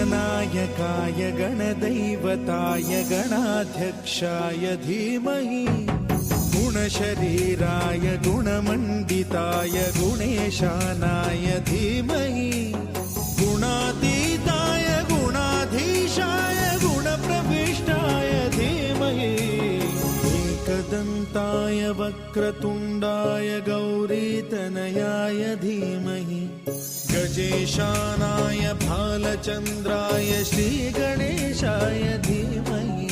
गणनायकाय गणदैवताय गणाध्यक्षाय धीमहि गुणशरीराय गुणमण्डिताय गुणेशानाय धीमहि गुणातीताय गुणाधीशाय गुणप्रविष्टाय धीमहि एकदन्ताय वक्रतुण्डाय गौरीतनयाय धीमहि गजेशानाय भालचन्द्राय श्रीगणेशाय धीमहि